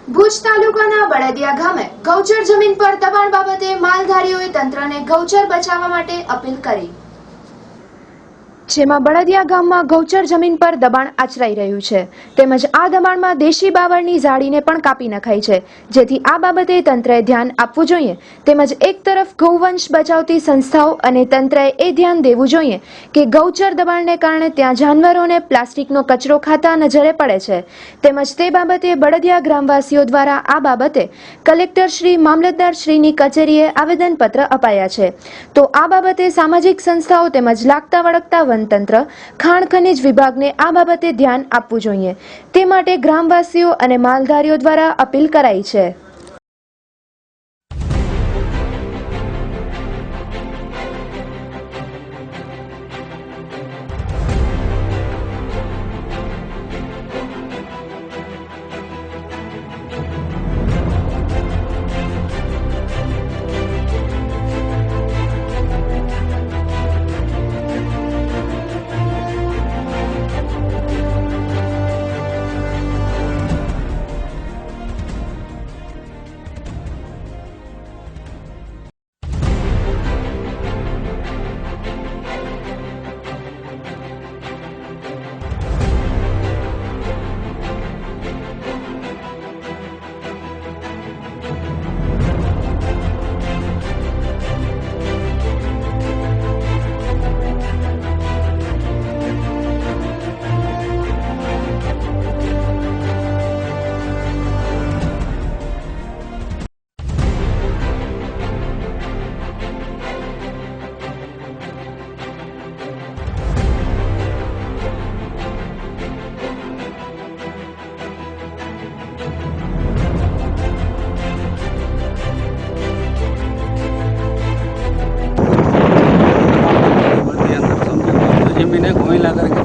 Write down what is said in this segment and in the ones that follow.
ભુજ તાલુકાના બળદિયા ગામે ગૌચર જમીન પર દબાણ બાબતે માલધારીઓએ તંત્રને ગૌચર બચાવવા માટે અપીલ કરી, જેમાં બળદિયા ગામમાં ગૌચર જમીન પર દબાણ આચરાઈ રહ્યું છે તેમજ આ દબાણમાં દેશી બાવળની ઝાડીને પણ કાપી નખાઈ છે, જેથી આ બાબતે તંત્રએ ધ્યાન આપવું જોઈએ તેમજ એક તરફ ગૌવંશ બચાવતી સંસ્થાઓ અને તંત્રએ એ ધ્યાન દેવું જોઈએ કે ગૌચર દબાણને કારણે ત્યાં જાનવરોને પ્લાસ્ટિકનો કચરો ખાતા નજરે પડે છે તેમજ તે બાબતે બળદિયા ગ્રામવાસીઓ દ્વારા આ બાબતે કલેક્ટર શ્રી મામલતદાર શ્રીની કચેરીએ આવેદનપત્ર અપાયા છે। તો આ બાબતે સામાજિક સંસ્થાઓ તેમજ લાગતા વળગતા તંત્ર ખાણ ખનીજ વિભાગને આ બાબતે ધ્યાન આપવું જોઈએ તે માટે ગ્રામવાસીઓ અને માલધારીઓ દ્વારા અપીલ કરાઈ છે।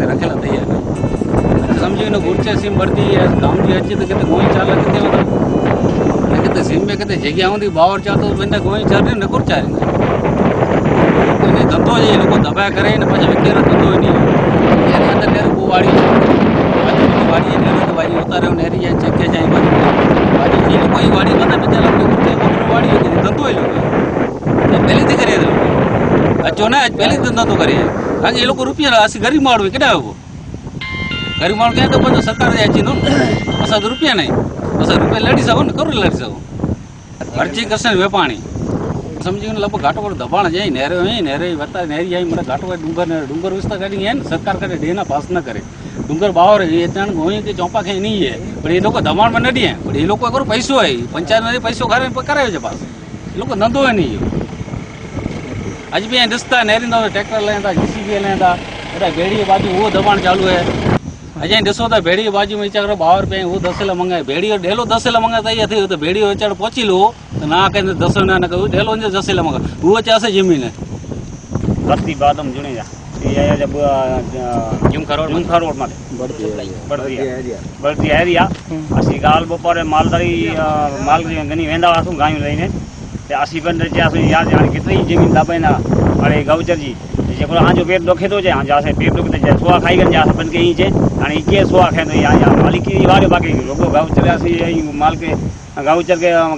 रखेला तैयार समझी गुर्चे सीम बढ़ती है काम जी अच्छी तो कहते गोई चाल कहते मतलब कहते सीम में कहते जगह आती बावर चाहते तो गोई चाल रही ने गुर्चा धंधो है लोग दबाया करे ने पाछा व्यक्ति धंधो नहीं अंदर नेर को वाड़ी वाड़ी नेर तो वाड़ी उतारे नेरी जाए चेक जाए वाड़ी ये कोई वाड़ी बता बेचारा अपने वाड़ी धंधो है लोग पहले थी करे अच्छो ना पहले धंधा तो करे કારણ કે એ લોકો રૂપિયા આસી ગરીબ માણો કેટલા આવો ગરીબ માણો ક્યાં તો બધું સરકાર જાય નો બસ રૂપિયા નહીં બસ રૂપિયા લડી શકો ને કરો લડી શકો અરજી કરશે વેપાણી સમજી ને લગભગ ઘાટો પર દબાણ જાય નેરે વતા નેરી જાય મને ઘાટો ડુંગર વિસ્તાર કાઢી ગયા ને સરકાર કરે ડેના પાસ ન કરે ડુંગર બાવર એ ત્યાં ગોઈ કે ચોપા ખાઈ નહીં है પણ એ લોકો દબાણમાં ન દે પણ એ લોકો કરો પૈસો હોય પંચાયતમાંથી પૈસો કરાવે છે પાસ એ લોકો ધંધો હોય નહીં आज भी रिश्ता नहरी ट्रैक्टर लेंदा जीसीबी लेंदा भेड़ी बाजू वो दबाण चालू है अजय दिसो तो भेड़ी बाजू में विचार बावर पे वो 10 मंगाए भेड़ी ढेलो 10 मंगाता ही थी तो भेड़ी विचार पहुंची लो तो ना कहीं 10 ना कहूँ ढेलो 10 मंगा वो चाहे जमीन है बत्ती बादम जुड़े जा जब जुमखा रोड में बढ़ती एरिया असी गाल बपोरे मालदारी माल घनी वेंदा हूँ गायूं लईने असी बंद याद कितनी जमीन दबाईना अरे गौचर जी जो हाँ जो पेट दुखे तो हाँ जासे पेट दुखे तो सोआ खाई गए जा बन के ही हाँ के सोआ खाए तो यहाँ मालिकी वारे बाकी लोग गौचर माल के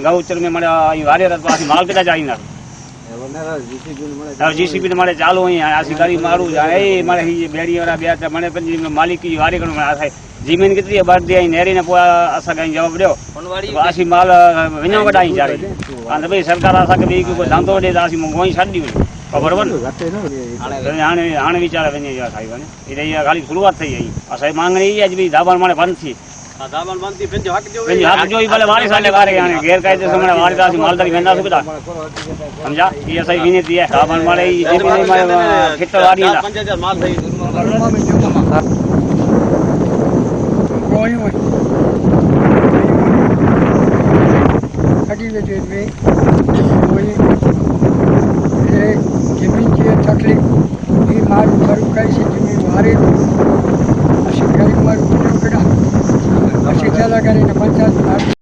गौचर में मरे वारे माल पेटा जाई ना जीसीबी तो मारे चालू ही आसी गाड़ी मारू जाए मारे बेड़ी वाला बे मने मालिकी वारे कर जमीन कितनी है बढ़ दी नेरी ने असा कहीं जवाब दो आसी माल विनो कटाई जा रही हाँ भाई सरकार असा के कोई धंधो दे आसी गोई छड़ी बराबर हाँ विचार वे खाई वे ये खाली शुरुआत थी गई असा मांगणी ये भी दाबण माने बंद थी दाबण बंद थी हक जो भले वारी साले वारे गैर कायदे से माने वारी दासी मालदारी वेंदा सुविधा समझा ये सही विनती है दाबण माने खेतर वारी 5000 माल थई गोई में कटी वेठे में गोई ये जमीन की तकलीफ ये मारू करू कैसे जमीन वारे अशी गरीब मारू कड़ा अशी चला करे पंचायत